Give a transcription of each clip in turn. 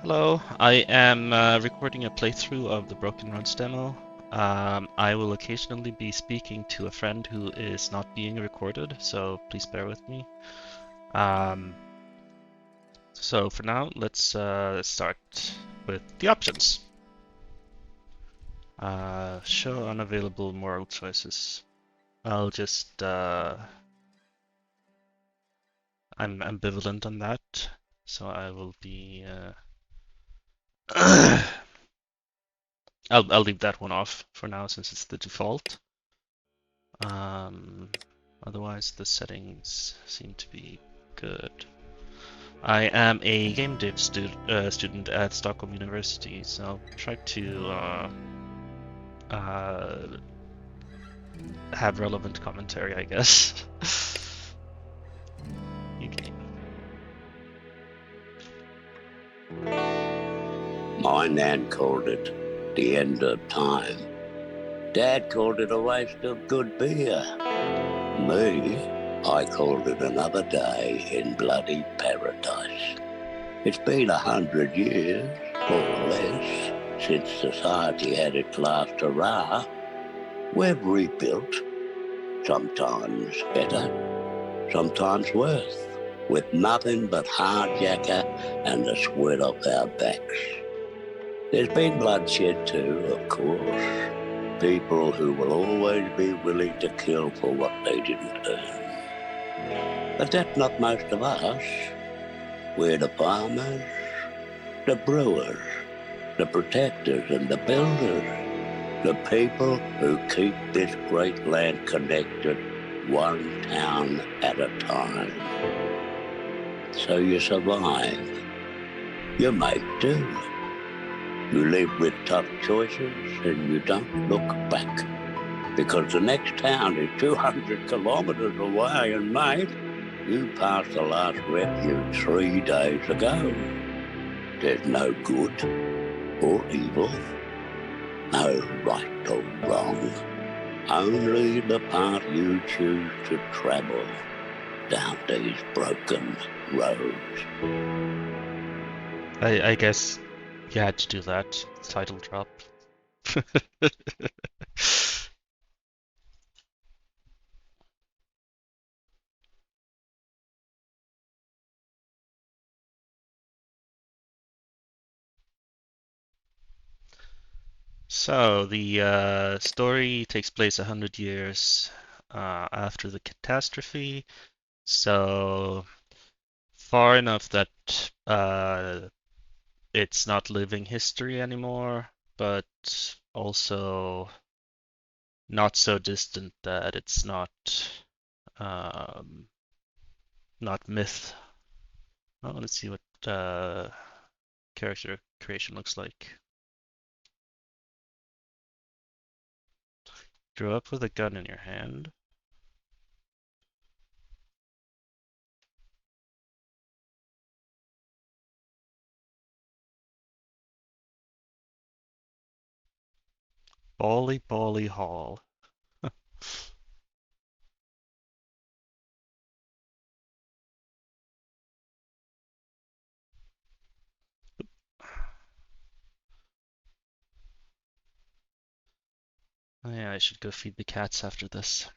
Hello, I am recording a playthrough of the Broken Roads demo. I will occasionally be speaking to a friend who is not being recorded, so please bear with me. Um, so for now, let's start with the options. Show unavailable moral choices. I'll just, I'm ambivalent on that, so I will be, I'll leave that one off for now since it's the default. Um, Otherwise, the settings seem to be good. I am a game dev student at Stockholm University, so I'll try to uh, have relevant commentary, I guess. Okay. My nan called it the end of time. Dad called it a waste of good beer. Me, I called it another day in bloody paradise. It's been 100 years, more or less, since society had its last hurrah. We've rebuilt, sometimes better, sometimes worse, with nothing but hardjacker and the sweat off our backs. There's been bloodshed too, of course. People who will always be willing to kill for what they didn't earn. But that's not most of us. We're the farmers, the brewers, the protectors and the builders. The people who keep this great land connected, one town at a time. So you survive. You make do. You live with tough choices and you don't look back. Because the next town is 200 kilometres away, and mate, you passed the last refuge 3 days ago. There's no good or evil, no right or wrong, only the path you choose to travel down these broken roads. I guess you had to do that. Title drop. So the story takes place 100 years after the catastrophe. So far enough that it's not living history anymore, but also not so distant that it's um, not myth. Well, let's see what character creation looks like. Grew up with a gun in your hand. Bally Bally Hall. Oh, yeah, I should go feed the cats after this.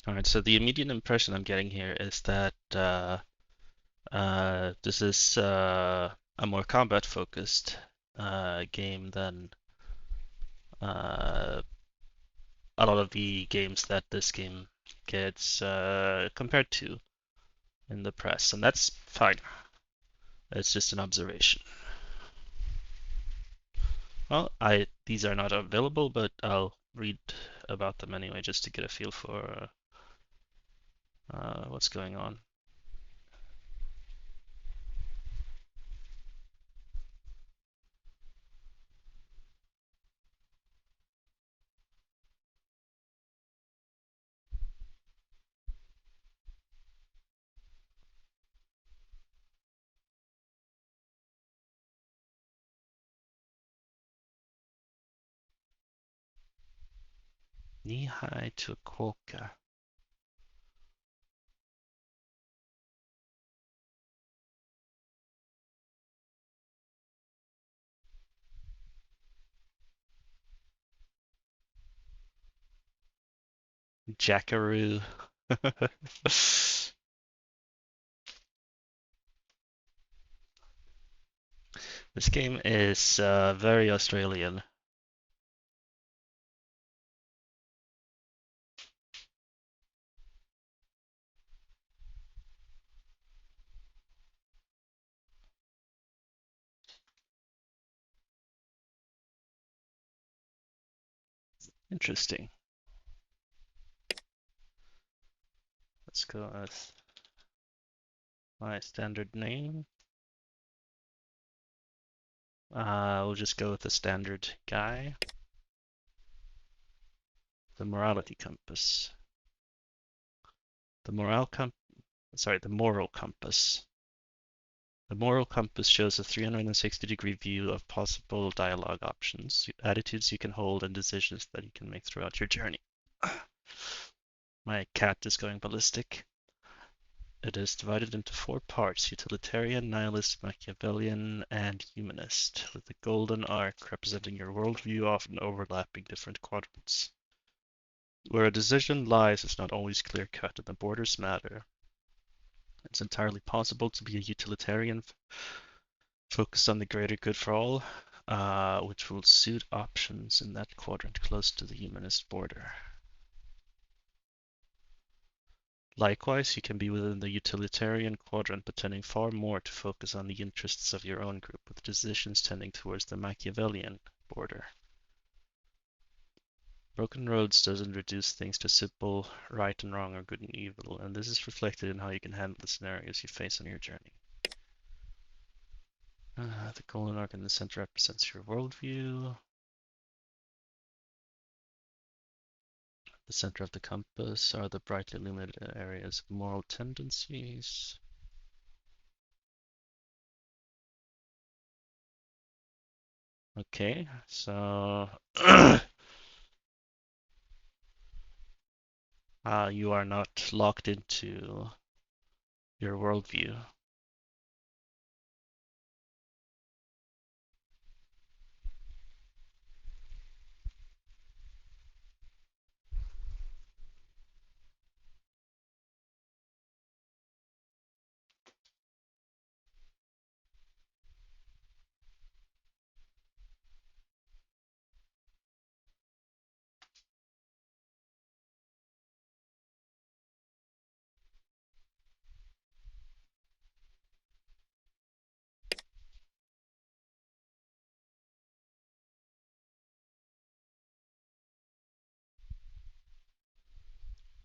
All right, so the immediate impression I'm getting here is that this is a more combat-focused game than uh, a lot of the games that this game gets compared to in the press, and that's fine. It's just an observation. Well, these are not available, but I'll read about them anyway, just to get a feel for what's going on. Knee-high to a quokka. Jackaroo. This game is very Australian. Interesting. Let's go with my standard name. We'll just go with the standard guy. The morality compass. The moral compass. The moral compass shows a 360-degree view of possible dialogue options, attitudes you can hold, and decisions that you can make throughout your journey. My cat is going ballistic. It is divided into 4 parts: utilitarian, nihilist, Machiavellian, and humanist, with the golden arc representing your worldview, often overlapping different quadrants. Where a decision lies is not always clear-cut, and the borders matter. It's entirely possible to be a utilitarian focused on the greater good for all, which will suit options in that quadrant close to the humanist border. Likewise, you can be within the utilitarian quadrant, but tending far more to focus on the interests of your own group, with decisions tending towards the Machiavellian border. Broken Roads doesn't reduce things to simple right and wrong or good and evil, and this is reflected in how you can handle the scenarios you face on your journey. The golden arc in the center represents your worldview. The center of the compass are the brightly illuminated areas of moral tendencies. Okay, so you are not locked into your worldview.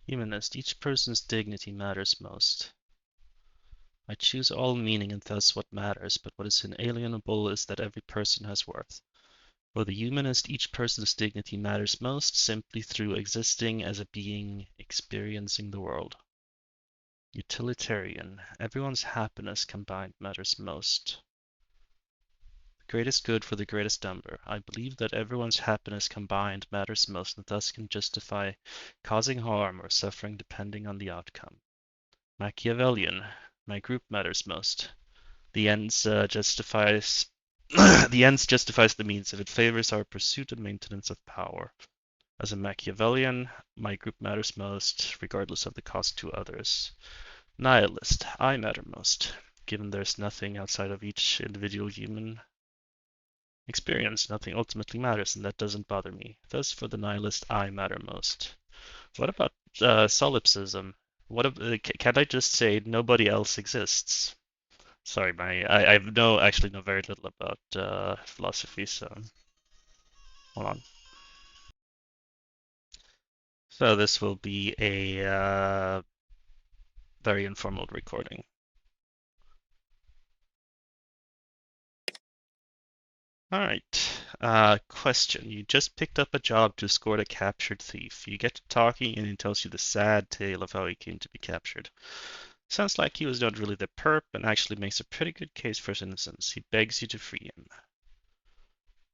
Humanist, each person's dignity matters most. I choose all meaning and thus what matters, but what is inalienable is that every person has worth. For the humanist, each person's dignity matters most simply through existing as a being experiencing the world. Utilitarian, everyone's happiness combined matters most. The greatest good for the greatest number. I believe that everyone's happiness combined matters most and thus can justify causing harm or suffering depending on the outcome. Machiavellian, my group matters most. The ends justifies the ends justifies the means if it favors our pursuit and maintenance of power. As a Machiavellian, my group matters most, regardless of the cost to others. Nihilist, I matter most, given there's nothing outside of each individual human experience, nothing ultimately matters, and that doesn't bother me. Thus, for the nihilist, I matter most. What about solipsism? Can't I just say nobody else exists? Sorry, I actually know very little about philosophy, so hold on. So this will be a very informal recording. All right. Question. You just picked up a job to escort a captured thief. You get to talking and he tells you the sad tale of how he came to be captured. Sounds like he was not really the perp and actually makes a pretty good case for his innocence. He begs you to free him.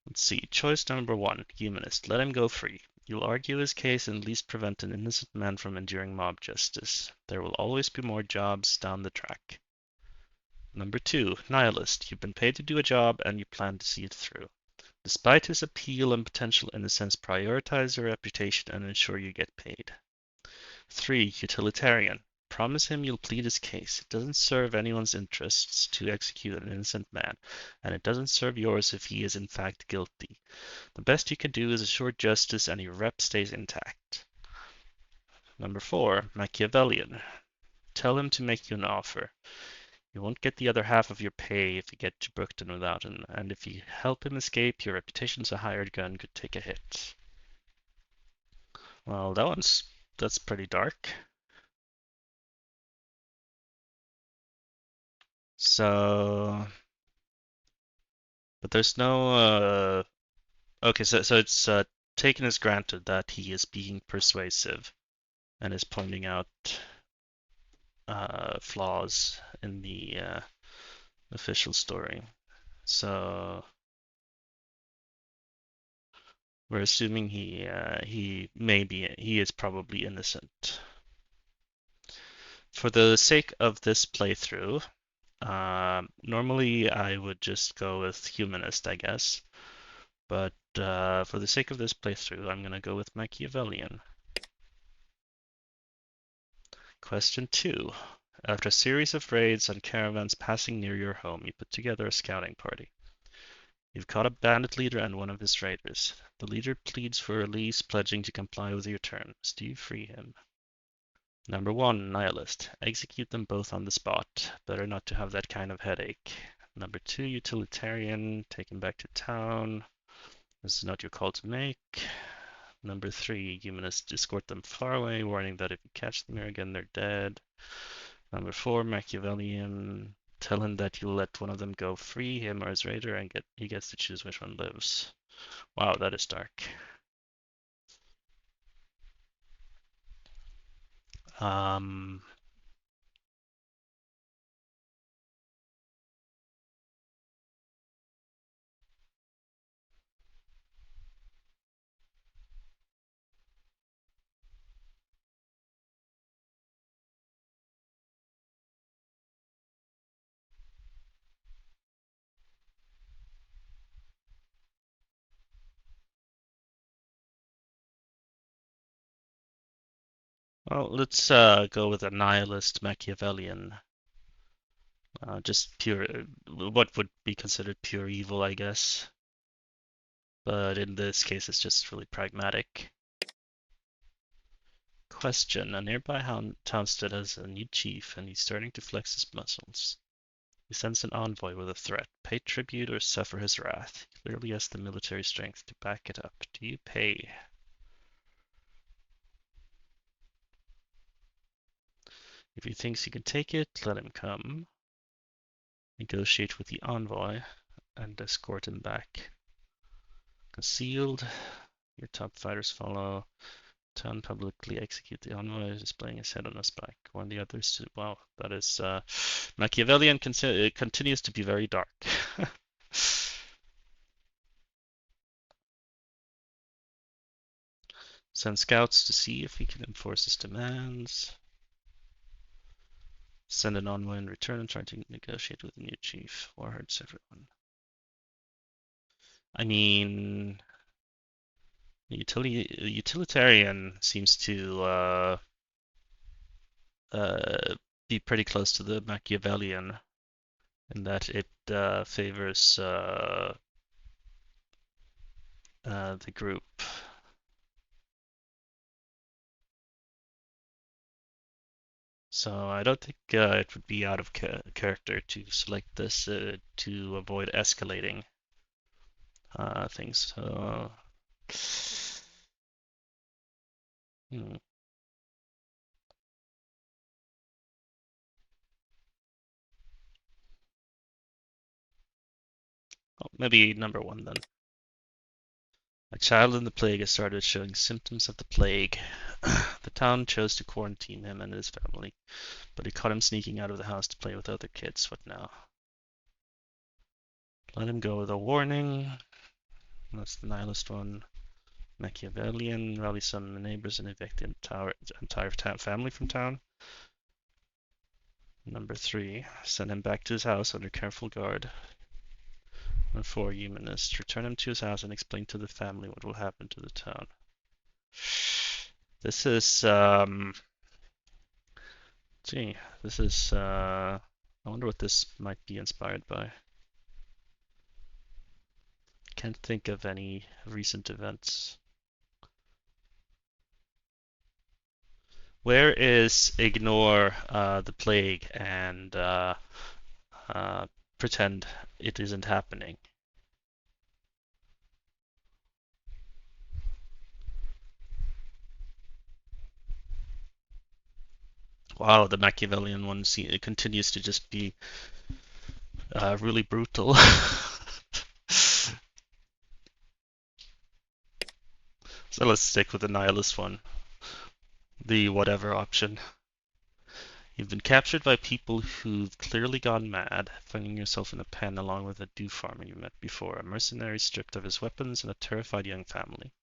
Let's see. Choice number 1, humanist. Let him go free. You'll argue his case and at least prevent an innocent man from enduring mob justice. There will always be more jobs down the track. Number 2, nihilist. You've been paid to do a job and you plan to see it through. Despite his appeal and potential innocence, prioritize your reputation and ensure you get paid. 3, utilitarian. Promise him you'll plead his case. It doesn't serve anyone's interests to execute an innocent man, and it doesn't serve yours if he is in fact guilty. The best you can do is assure justice and your rep stays intact. Number 4, Machiavellian. Tell him to make you an offer. You won't get the other half of your pay if you get to Brookton without him, and if you help him escape, your reputation as a hired gun could take a hit. Well, that's pretty dark. So, but there's no okay, so it's taken as granted that he is being persuasive and is pointing out flaws in the official story. So we're assuming he is probably innocent. For the sake of this playthrough, normally I would just go with humanist, I guess. But for the sake of this playthrough, I'm going to go with Machiavellian. Question 2. After a series of raids on caravans passing near your home, you put together a scouting party. You've caught a bandit leader and one of his raiders. The leader pleads for release, pledging to comply with your terms. Do you free him? Number 1, nihilist. Execute them both on the spot. Better not to have that kind of headache. Number 2, utilitarian. Take him back to town. This is not your call to make. Number 3, humanist. Escort them far away, warning that if you catch them here again, they're dead. Number 4, Machiavellian. Tell him that you'll let one of them go free, him or his raider, and he gets to choose which one lives. Wow, that is dark. Well, let's go with a nihilist Machiavellian. Just pure, what would be considered pure evil, I guess. But in this case, it's just really pragmatic. Question. A nearby townstead has a new chief, and he's starting to flex his muscles. He sends an envoy with a threat. Pay tribute or suffer his wrath. He clearly has the military strength to back it up. Do you pay? If he thinks he can take it, let him come. Negotiate with the envoy and escort him back. Concealed. Your top fighters follow. Town publicly execute the envoy, displaying his head on a spike. Warn the others to. Wow, that is. Machiavellian continues to be very dark. Send scouts to see if he can enforce his demands. Send an envoy in return and try to negotiate with the new chief. War hurts everyone. I mean, utilitarian seems to be pretty close to the Machiavellian in that it favors the group. So I don't think it would be out of character to select this to avoid escalating things. So, hmm. Oh, maybe number 1 then. A child in the plague has started showing symptoms of the plague. The town chose to quarantine him and his family, but he caught him sneaking out of the house to play with other kids. What now? Let him go with a warning. That's the nihilist one. Machiavellian, rally some neighbors and evict the entire family from town. Number 3, send him back to his house under careful guard. Number 4, humanist, return him to his house and explain to the family what will happen to the town. This is, I wonder what this might be inspired by. Can't think of any recent events. Where is ignore the plague and pretend it isn't happening? Wow, the Machiavellian one it continues to just be really brutal. So let's stick with the nihilist one, the whatever option. You've been captured by people who've clearly gone mad, finding yourself in a pen along with a Dew farmer you met before, a mercenary stripped of his weapons, and a terrified young family.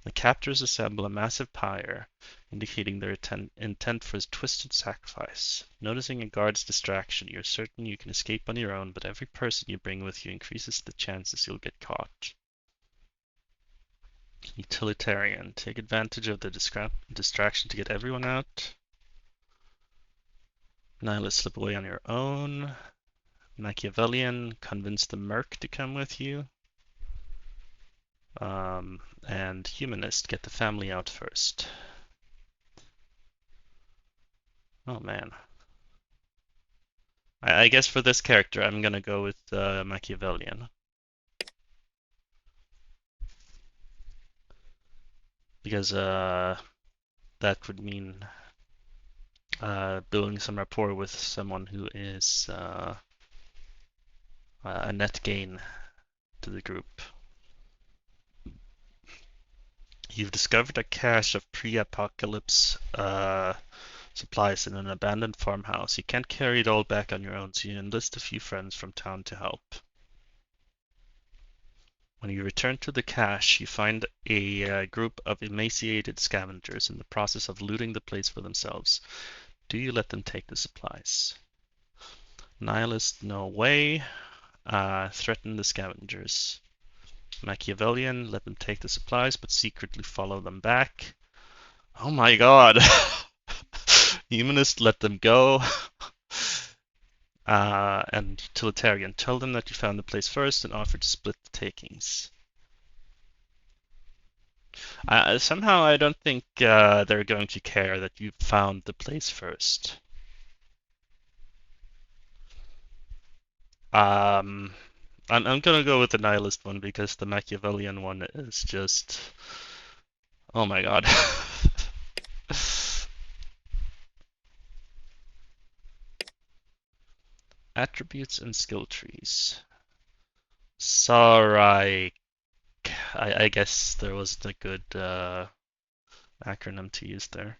The captors assemble a massive pyre, indicating their intent for his twisted sacrifice. Noticing a guard's distraction, you're certain you can escape on your own, but every person you bring with you increases the chances you'll get caught. Utilitarian. Take advantage of the distraction to get everyone out. Nihilist, slip away on your own. Machiavellian, convince the merc to come with you. And humanist, get the family out first. Oh man. I guess for this character, I'm gonna go with Machiavellian. Because that would mean building some rapport with someone who is a net gain to the group. You've discovered a cache of pre-apocalypse supplies in an abandoned farmhouse. You can't carry it all back on your own, so you enlist a few friends from town to help. When you return to the cache, you find a group of emaciated scavengers in the process of looting the place for themselves. Do you let them take the supplies? Nihilist, no way. Threaten the scavengers. Machiavellian, let them take the supplies, but secretly follow them back. Oh my god! Humanist, let them go. And utilitarian, tell them that you found the place first and offer to split the takings. Somehow I don't think they're going to care that you found the place first. I'm gonna go with the nihilist one because the Machiavellian one is just, oh my god. Attributes and skill trees. Sorry, I guess there wasn't a good acronym to use there.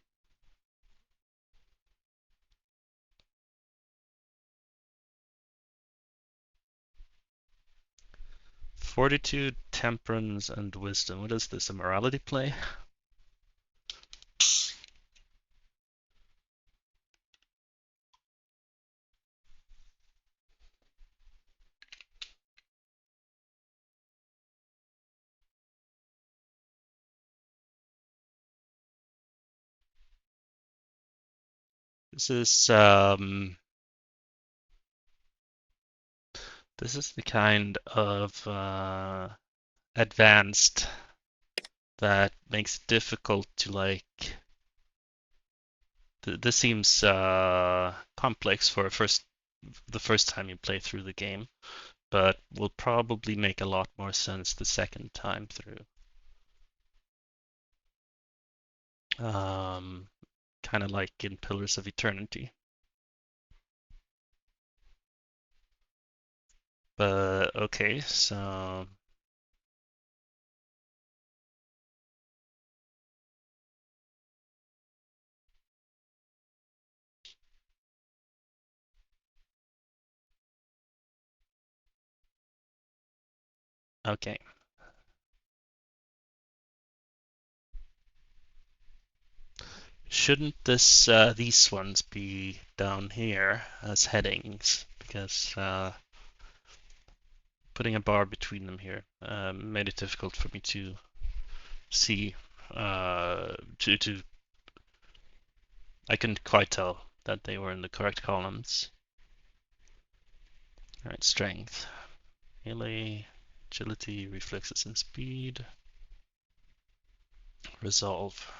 Fortitude, temperance, and wisdom. What is this, a morality play? This is the kind of advanced that makes it difficult to like. This seems complex for the first time you play through the game, but will probably make a lot more sense the second time through. Kind of like in Pillars of Eternity. But okay, so okay. Shouldn't these ones be down here as headings? Because putting a bar between them here made it difficult for me to see. I couldn't quite tell that they were in the correct columns. All right, strength, melee, agility, reflexes, and speed. Resolve.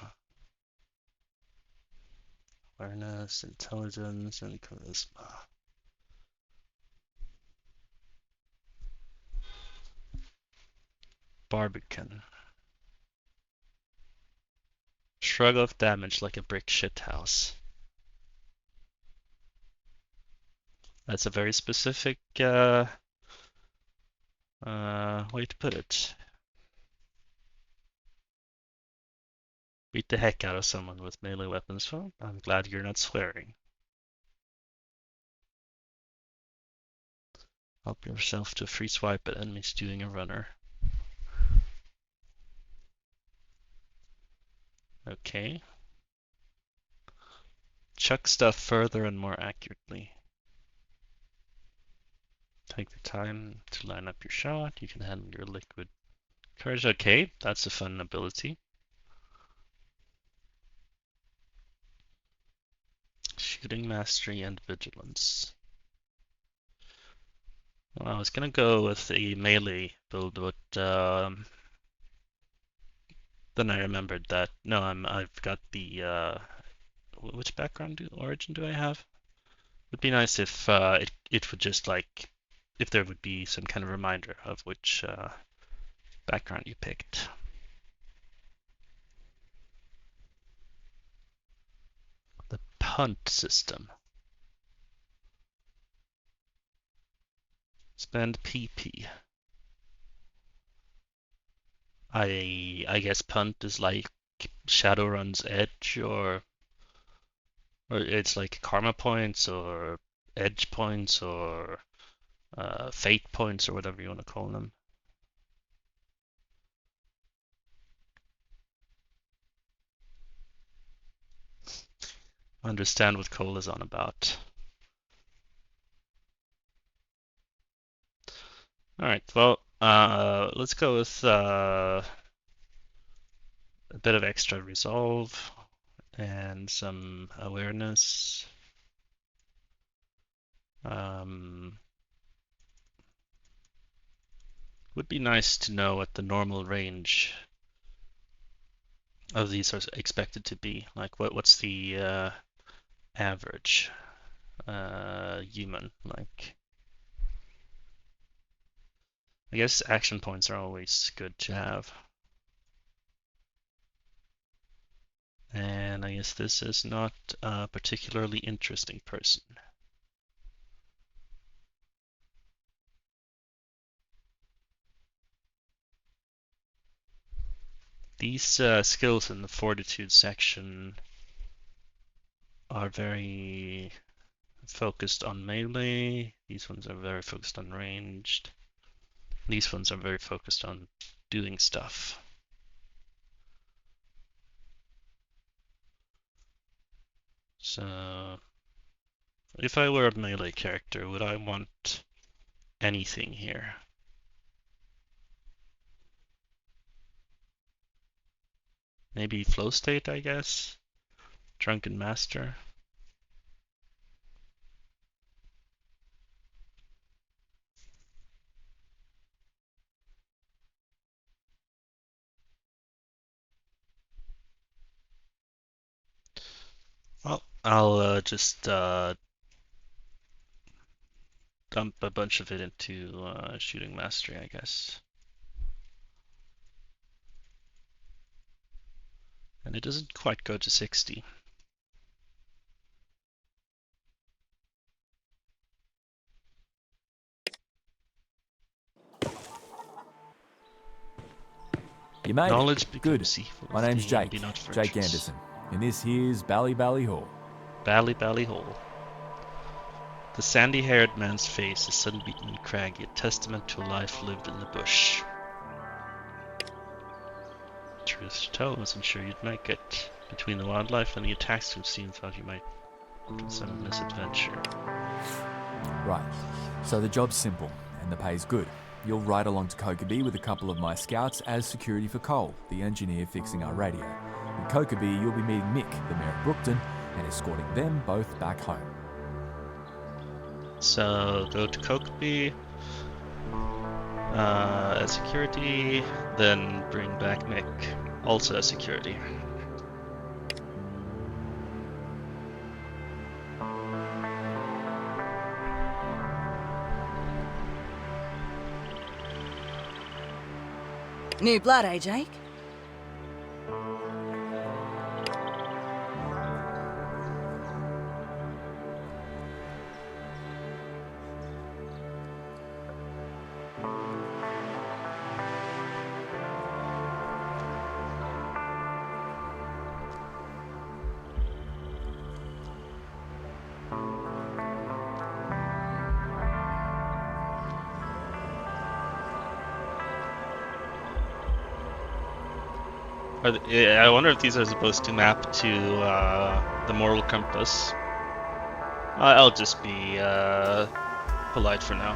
Awareness, intelligence, and charisma. Barbican. Shrug off damage like a brick shithouse. That's a very specific way to put it. Beat the heck out of someone with melee weapons. Well, I'm glad you're not swearing. Help yourself to a free swipe at enemies doing a runner. Okay. Chuck stuff further and more accurately. Take the time to line up your shot. You can handle your liquid courage. Okay, that's a fun ability. Shooting mastery and vigilance. Well, I was gonna go with a melee build, but then I remembered that no, I've got the which background origin do I have? Would be nice if it would just like if there would be some kind of reminder of which background you picked. The punt system. Spend PP. I guess punt is like Shadowrun's edge, or it's like karma points or edge points or fate points or whatever you want to call them. I understand what Cole is on about. All right, well, let's go with a bit of extra resolve and some awareness. Would be nice to know what the normal range of these are expected to be. Like, what's the average human like? I guess action points are always good to have. And I guess this is not a particularly interesting person. These skills in the fortitude section are very focused on melee. These ones are very focused on ranged. These ones are very focused on doing stuff. So, if I were a melee character, would I want anything here? Maybe flow state, I guess. Drunken Master. Well, I'll just dump a bunch of it into shooting mastery, I guess. And it doesn't quite go to 60. You made Knowledge it. becomes Good. evil. My name's Jake. Be not Jake virtuous. Anderson. And this here's Bally Bally Hall. Bally Bally Hole. The sandy-haired man's face is sun-beaten and craggy, a testament to a life lived in the bush. Truth to tell, I wasn't sure you'd make it. Between the wildlife and the attacks we've seen, thought you might consider misadventure. Right. So the job's simple, and the pay's good. You'll ride along to Kokeby with a couple of my scouts as security for Cole, the engineer fixing our radio. In Kokeby, you'll be meeting Mick, the mayor of Brookton, and escorting them both back home. So go to Kokeby as security, then bring back Mick, also as security. New blood, eh, Jake? I wonder if these are supposed to map to the moral compass. I'll just be polite for now.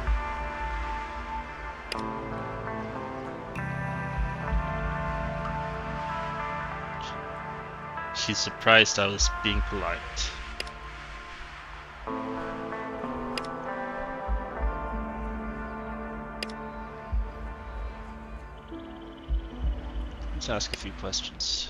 She's surprised I was being polite. Let's ask a few questions.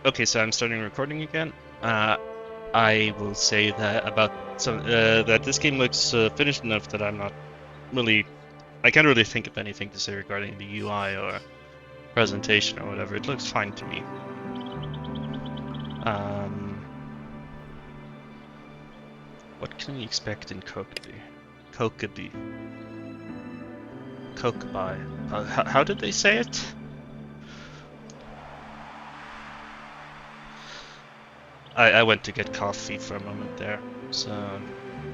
Okay, so I'm starting recording again. I will say that that this game looks finished enough that I can't really think of anything to say regarding the UI or presentation or whatever. It looks fine to me. What can we expect in Kokeby? Kokeby. How did they say it? I went to get coffee for a moment there, so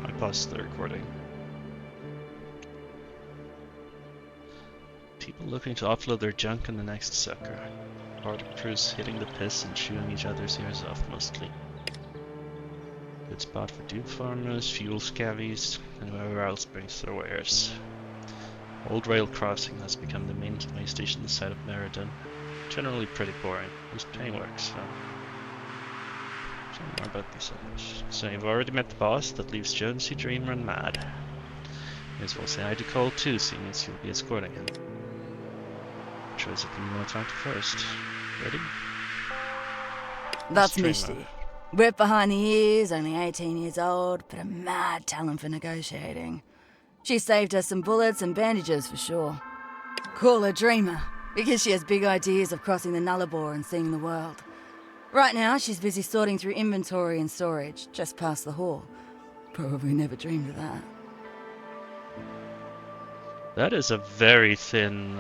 I paused the recording. People looking to offload their junk in the next sucker. Border crews hitting the piss and chewing each other's ears off mostly. Good spot for dupe farmers, fuel scavvies, and whoever else brings their wares. Old rail crossing has become the main way station this side of Meriden. Generally pretty boring. Who's paying works, so... more about these others. So you've already met the boss, that leaves Jonesy, Dreamer, and Mad. May as well say hi to Cole too, seeing as you'll be escorting him. Choice if you want to talk to first. Ready? That's Dreamer. Mishti. Wet behind the ears, only 18 years old, but a mad talent for negotiating. She saved us some bullets and bandages for sure. Call her Dreamer, because she has big ideas of crossing the Nullarbor and seeing the world. Right now, she's busy sorting through inventory and storage, just past the hall. Probably never dreamed of that. That is a very thin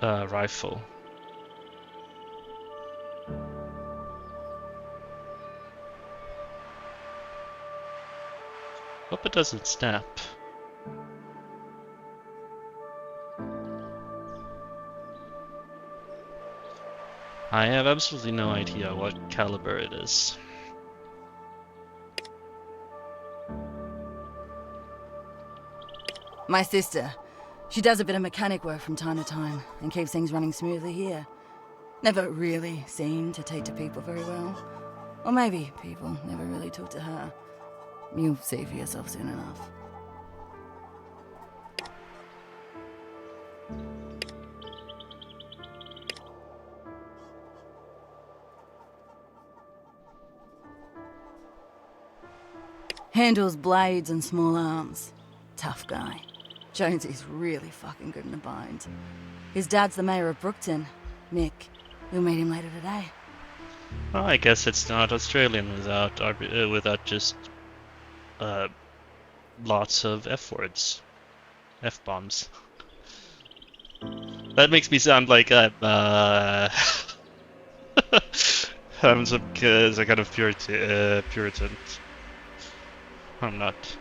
rifle. Hope it doesn't snap. I have absolutely no idea what caliber it is. My sister. She does a bit of mechanic work from time to time and keeps things running smoothly here. Never really seemed to take to people very well. Or maybe people never really took to her. You'll see for yourself soon enough. Handles blades and small arms. Tough guy. Jonesy's really fucking good in a bind. His dad's the mayor of Brookton, Mick. You'll meet him later today. Well, I guess it's not Australian without just lots of F words, F bombs. That makes me sound like I'm I'm some kind of Puritan. I'm not.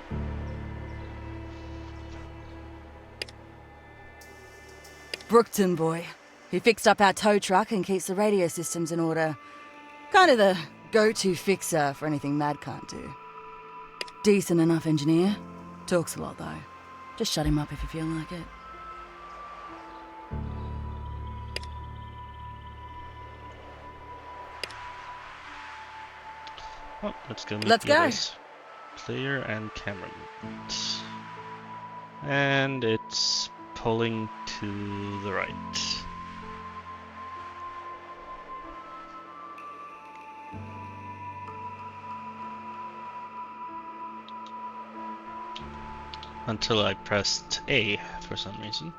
Brookton boy. He fixed up our tow truck and keeps the radio systems in order. Kind of the go-to fixer for anything Mad can't do. Decent enough engineer. Talks a lot though. Just shut him up if you feel like it. Oh, let's go. Let's go. Player and camera movement. And it's pulling to the right. Until I pressed A for some reason.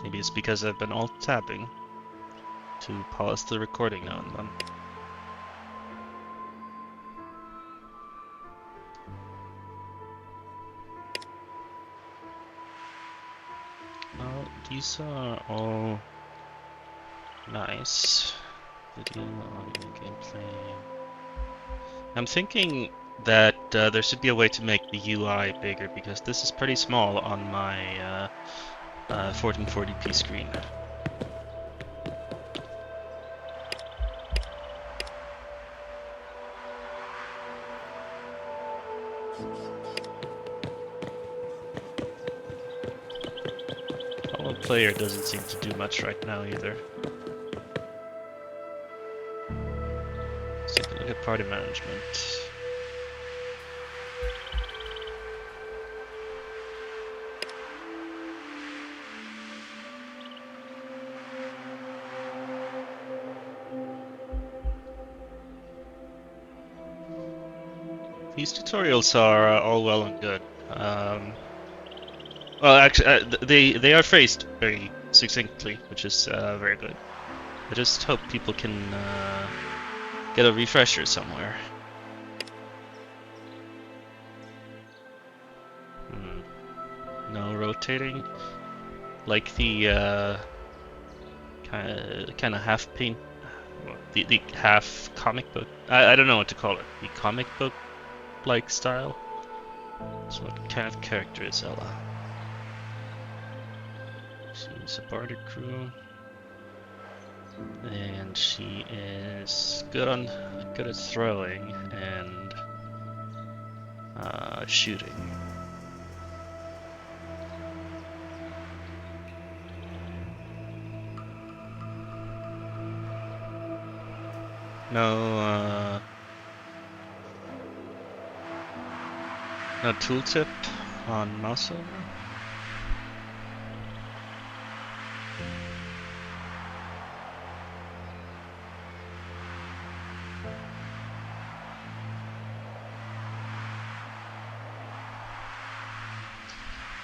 Maybe it's because I've been alt-tabbing to pause the recording now and then. These are all nice. Video, audio, gameplay. I'm thinking that there should be a way to make the UI bigger because this is pretty small on my 1440p screen. Player doesn't seem to do much right now either. Let's take a look at party management. These tutorials are all well and good. Well, actually, they are phrased very succinctly, which is very good. I just hope people can get a refresher somewhere. No rotating, like the kind of half paint, the half comic book. I don't know what to call it. The comic book like style. So what kind of character is Ella? She's a barter crew, and she is good at throwing and shooting. No tooltip on mouse over.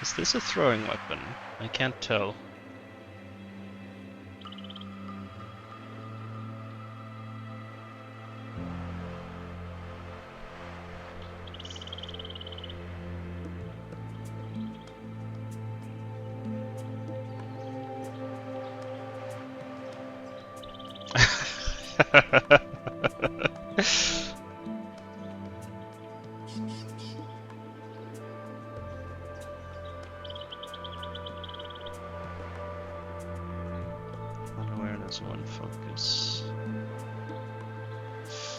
Is this a throwing weapon? I can't tell. Unawareness, one focus.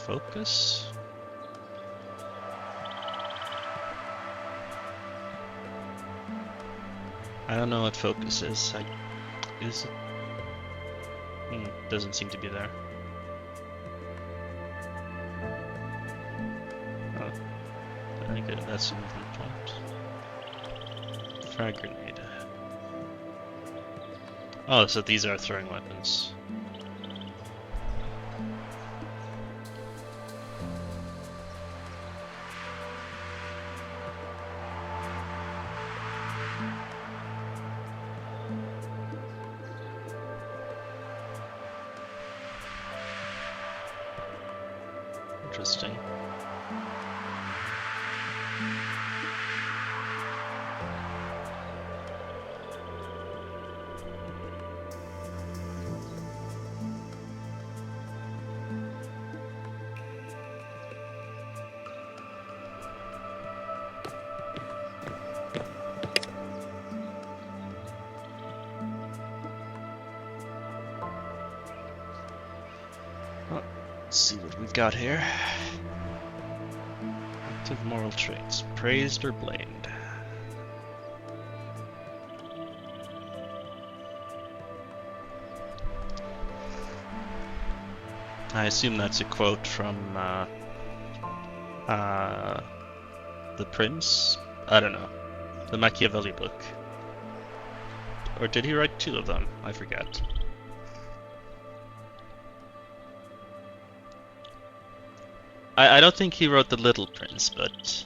Focus? I don't know what focus is. Is it? Doesn't seem to be there. Oh, I think that's a movement point. Frag grenade. Oh, so these are throwing weapons. interesting. Let's see what we've got here. Active moral traits. Praised or blamed? I assume that's a quote from The Prince? I don't know. The Machiavelli book. Or did he write two of them? I forget. I don't think he wrote The Little Prince, but...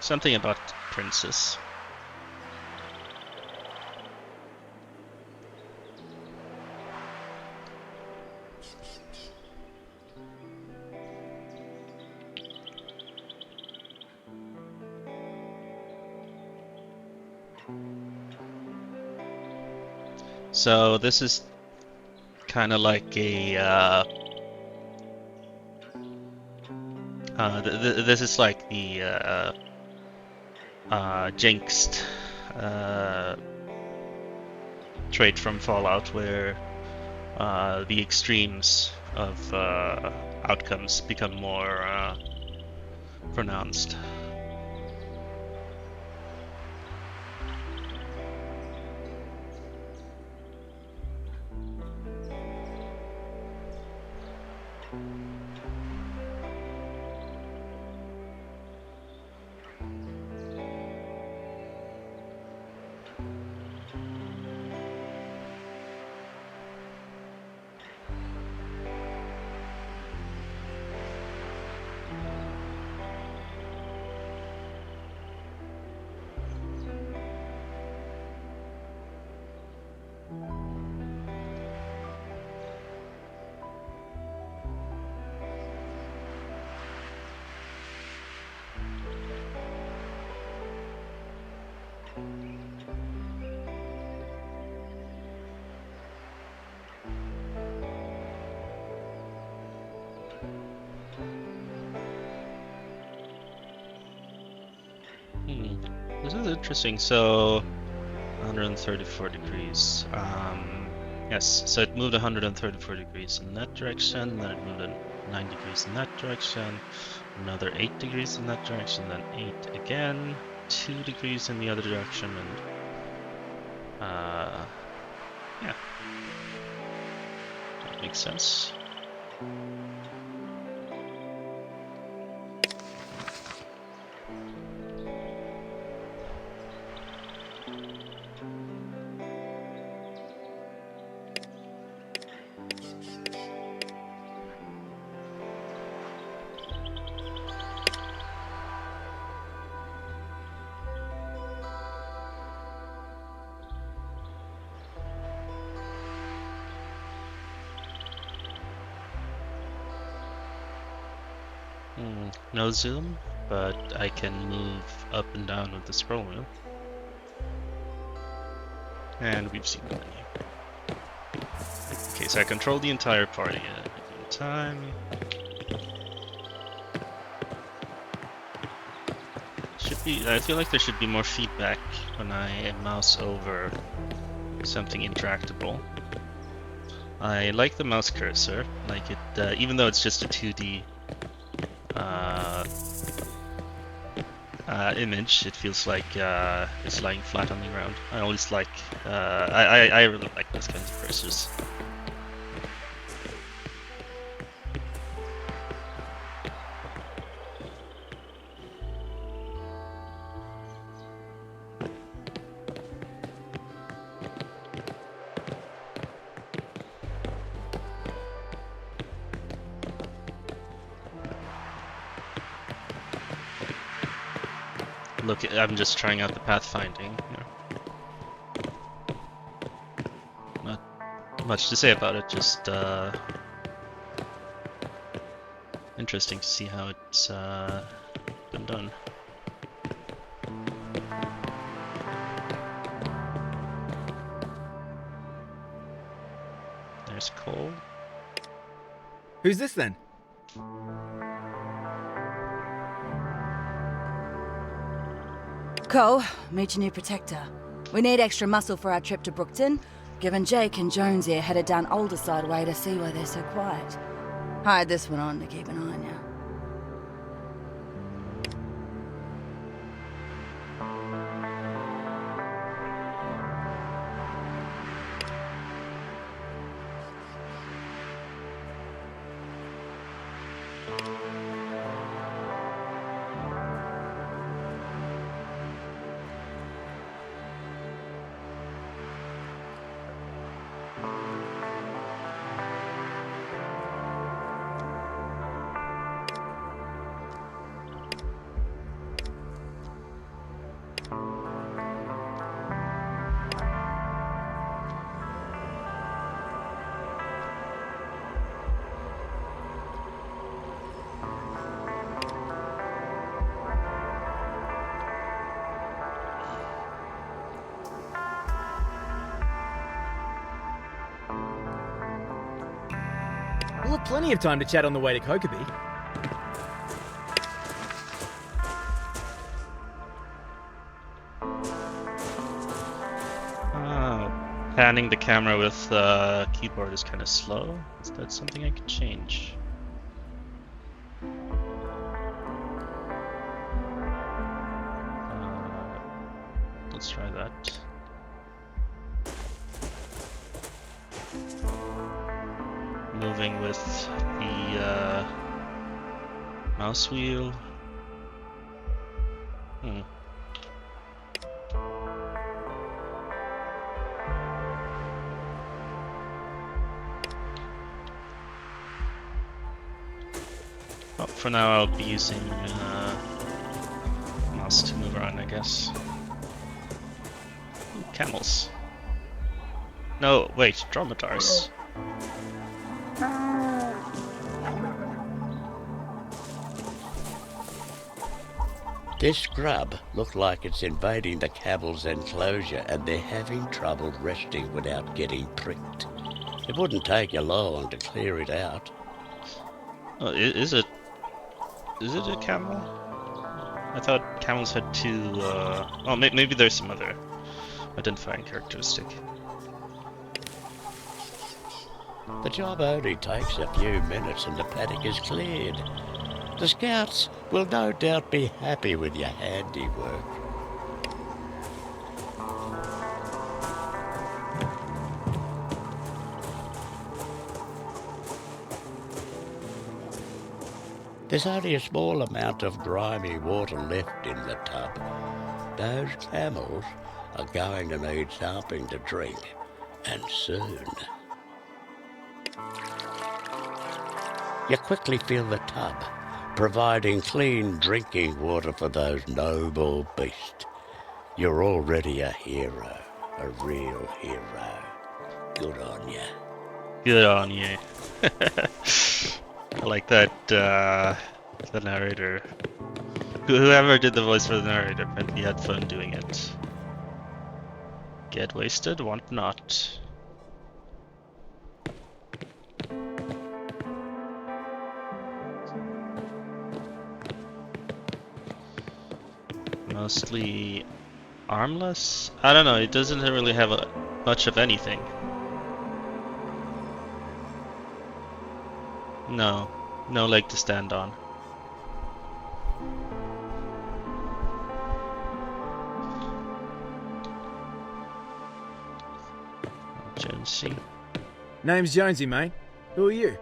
something about princes. So this is kind of like a this is like the jinxed trait from Fallout, where the extremes of outcomes become more pronounced. This is interesting. So 134 degrees. Yes, so it moved 134 degrees in that direction, then it moved 9 degrees in that direction, another 8 degrees in that direction, then 8 again, 2 degrees in the other direction, and yeah, that makes sense. No zoom, but I can move up and down with the scroll wheel. And we've seen the menu. Okay, so I control the entire party at any time. I feel like there should be more feedback when I mouse over something interactable. I like the mouse cursor, like it, even though it's just a 2D image, it feels like it's lying flat on the ground. I always like, I really like those kinds of cursors. Look, I'm just trying out the pathfinding here. Not Not much to say about it, just interesting to see how it's been done. There's Cole. Who's this then? Cole, meet your new protector. We need extra muscle for our trip to Brookton, given Jake and Jones here headed down Alderside way to see why they're so quiet. Hired this one on to keep an eye on you. We'll have plenty of time to chat on the way to Kokeby. Panning the camera with keyboard is kind of slow. Is that something I could change? Let's try that. Moving with the mouse wheel. Oh, for now I'll be using mouse to move around, I guess. Ooh, camels. No, wait, dromedars. This scrub looked like it's invading the camel's enclosure and they're having trouble resting without getting pricked. It wouldn't take you long to clear it out. Oh, is it a camel? I thought camels had two, oh, maybe there's some other identifying characteristic. The job only takes a few minutes and the paddock is cleared. The scouts will no doubt be happy with your handiwork. There's only a small amount of grimy water left in the tub. Those camels are going to need something to drink, and soon. You quickly fill the tub, providing clean drinking water for those noble beasts. You're already a hero, a real hero. Good on you. Good on you. I like that, the narrator. Whoever did the voice for the narrator apparently had fun doing it. Get wasted, want not. Mostly armless? I don't know, it doesn't really have much of anything. No leg to stand on. Jonesy. Name's Jonesy, mate. Who are you?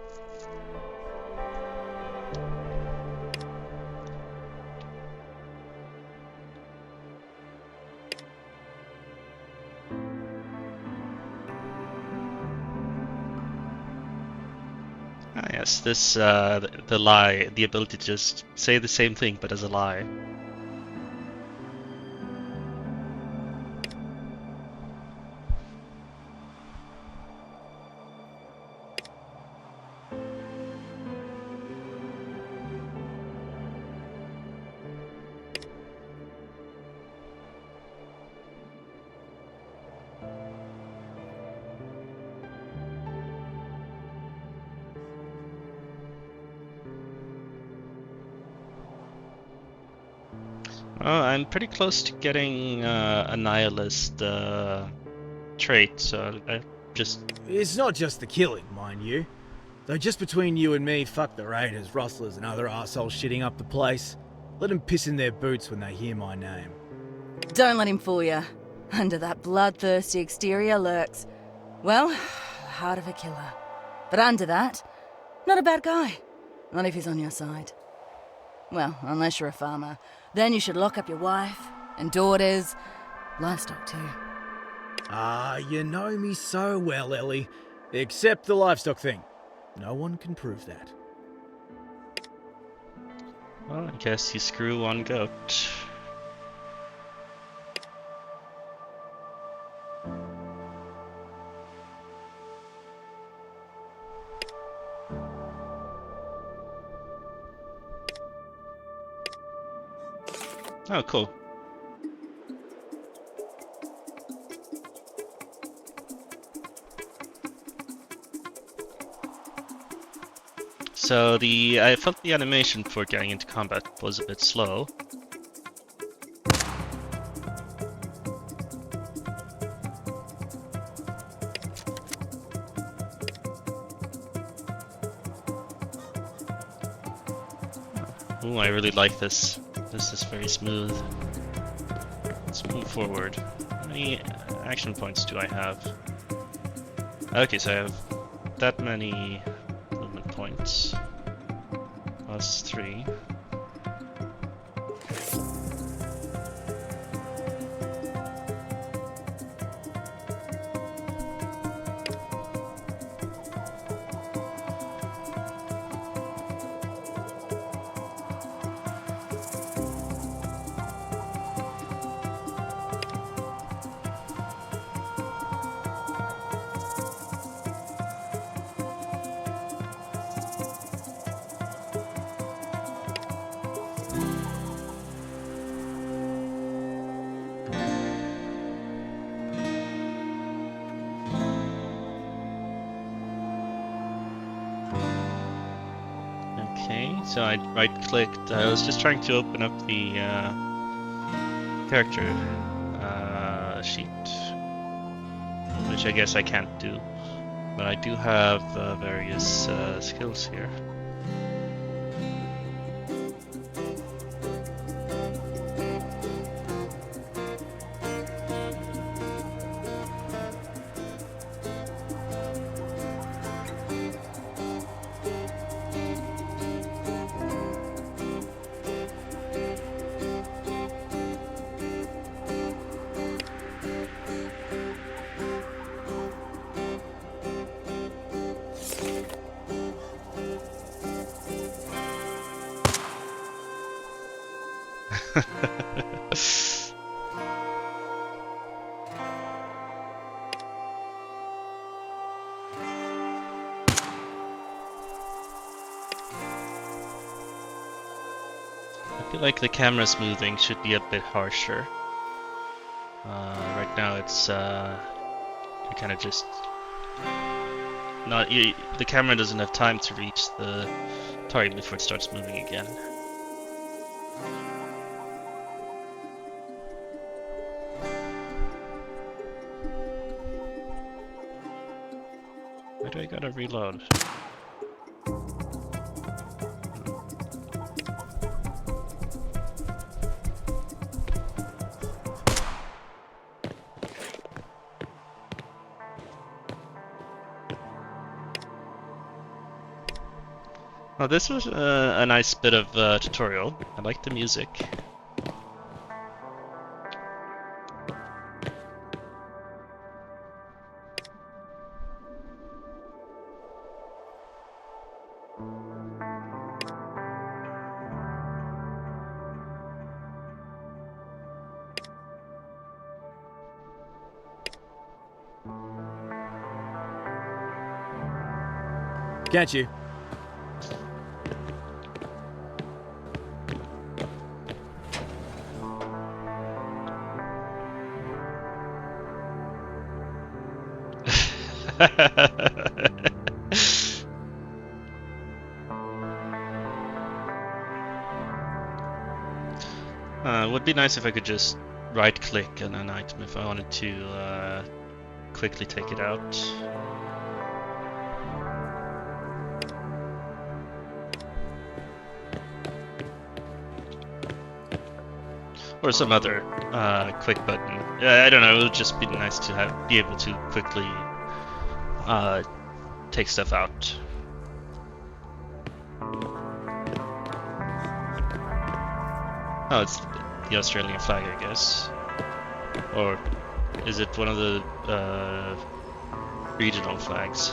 Ah, yes, this, the lie, the ability to just say the same thing but as a lie. I'm pretty close to getting a nihilist trait, so I just... It's not just the killing, mind you. Though just between you and me, fuck the raiders, rustlers and other arseholes shitting up the place. Let them piss in their boots when they hear my name. Don't let him fool you. Under that bloodthirsty exterior lurks, well, heart of a killer. But under that, not a bad guy. Not if he's on your side. Well, unless you're a farmer. Then you should lock up your wife and daughters, livestock too. Ah, you know me so well, Ellie. Except the livestock thing. No one can prove that. Well, I guess you screw one goat. Oh, cool. So I felt the animation for getting into combat was a bit slow. Ooh, I really like this. This is very smooth. Let's move forward. How many action points do I have? Okay, so I have that many movement points. Plus 3. Okay, so I right-clicked. I was just trying to open up the character sheet, which I guess I can't do, but I do have various skills here. I feel like the camera smoothing should be a bit harsher. Right now it's you kind of just the camera doesn't have time to reach the target before it starts moving again. Why do I gotta reload? Well, this was a nice bit of tutorial. I like the music. Can't you? It would be nice if I could just right-click on an item if I wanted to quickly take it out. Or some other quick button. I don't know, it would just be nice to be able to quickly take stuff out. Oh, it's the Australian flag, I guess. Or is it one of the regional flags?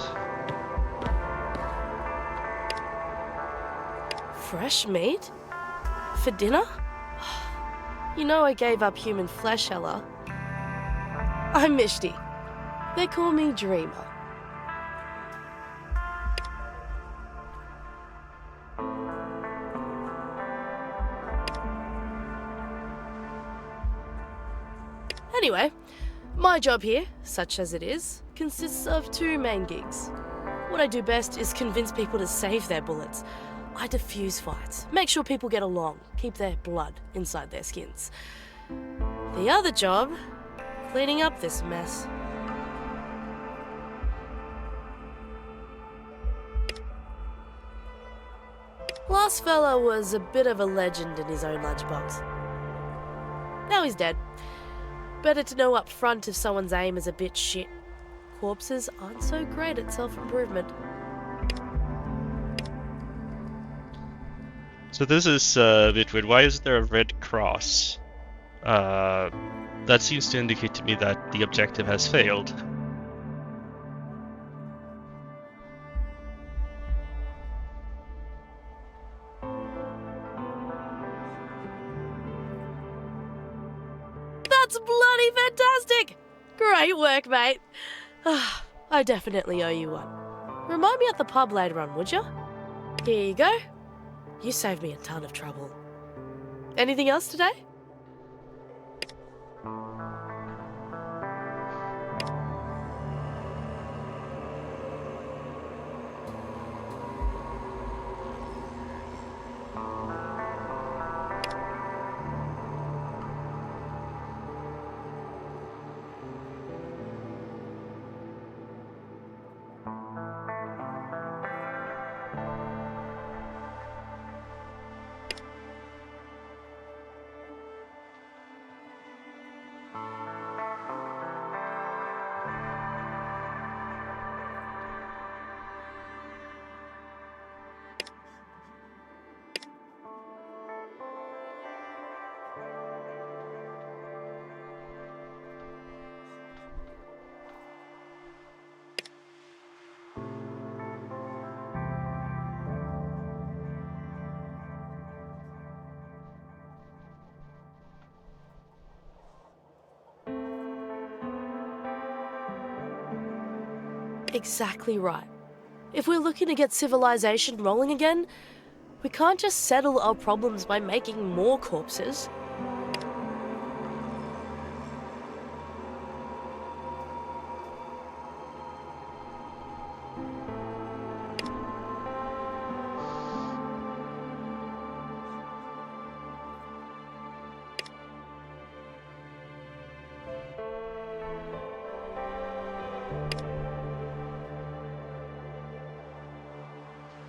Fresh meat? For dinner? You know I gave up human flesh, Ella. I'm Mishti. They call me Dreamer. Anyway, my job here, such as it is, consists of two main gigs. What I do best is convince people to save their bullets. I defuse fights, make sure people get along, keep their blood inside their skins. The other job, cleaning up this mess. Last fella was a bit of a legend in his own lunchbox. Now he's dead. Better to know up front if someone's aim is a bit shit. Corpses aren't so great at self-improvement. So this is a bit weird. Why is there a red cross? That seems to indicate to me that the objective has failed. That's bloody fantastic! Great work, mate. I definitely owe you one. Remind me at the pub later on, would ya? Here you go. You saved me a ton of trouble. Anything else today? Exactly right. If we're looking to get civilization rolling again, we can't just settle our problems by making more corpses.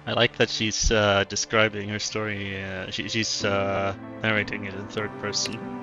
I like that she's describing her story. She's narrating it in third person.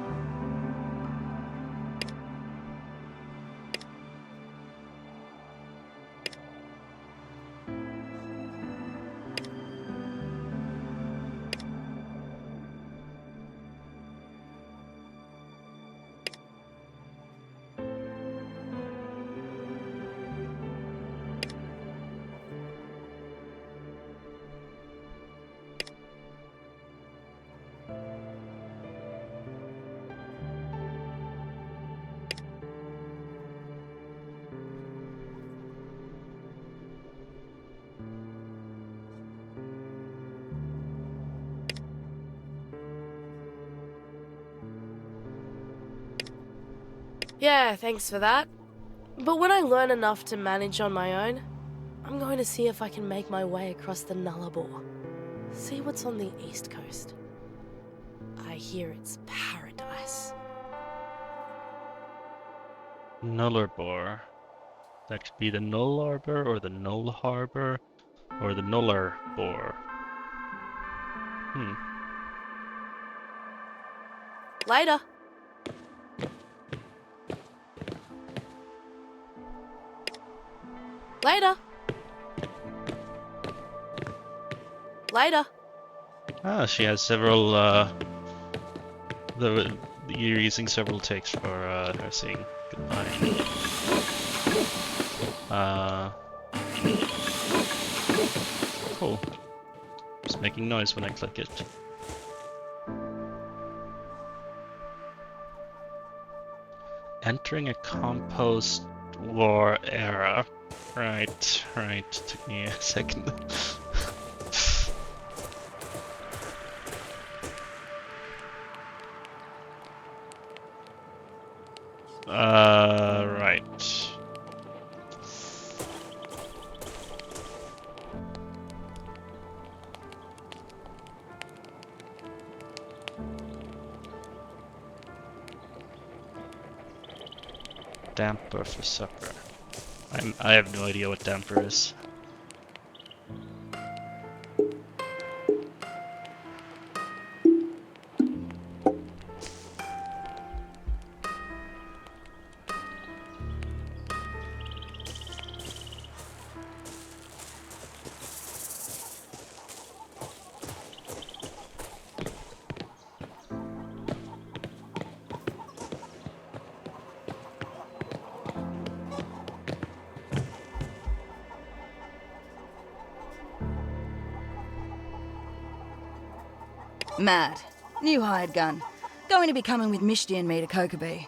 Yeah, thanks for that. But when I learn enough to manage on my own, I'm going to see if I can make my way across the Nullarbor. See what's on the east coast. I hear it's paradise. Nullarbor. That could be the Null Arbor, or the Null Harbor, or the Nullarbor. Later. Later. Later. Ah, she has several, you're using several takes for, her saying goodbye. Cool. Just making noise when I click it. Entering a compost war era. Right. Took me a second. Right. Damper for supper. I have no idea what damper is. Mad. New hired gun. Going to be coming with Mishti and me to Kokobee.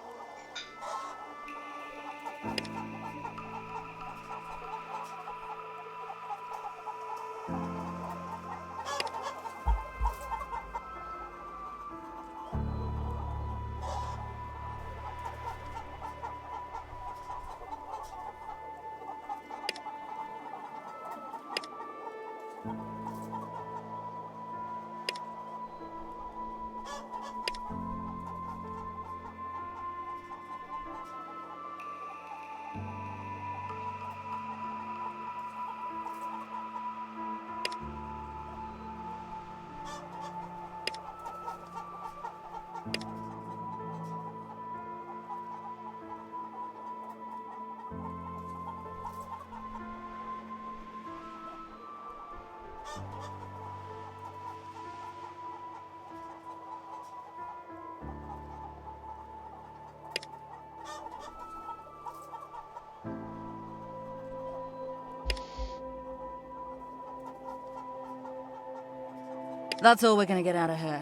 That's all we're gonna get out of her.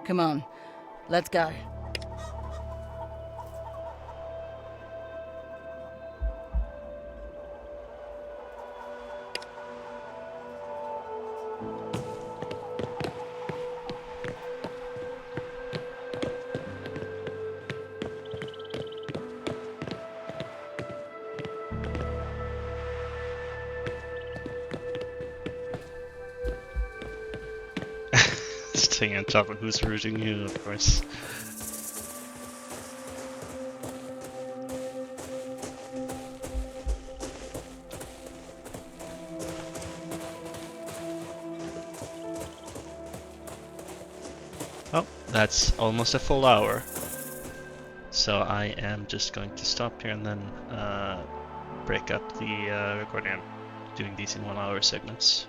Come on, let's go. Staying on top of who's rooting you, of course. Oh, that's almost a full hour. So I am just going to stop here and then break up the recording. I'm doing these in 1 hour segments.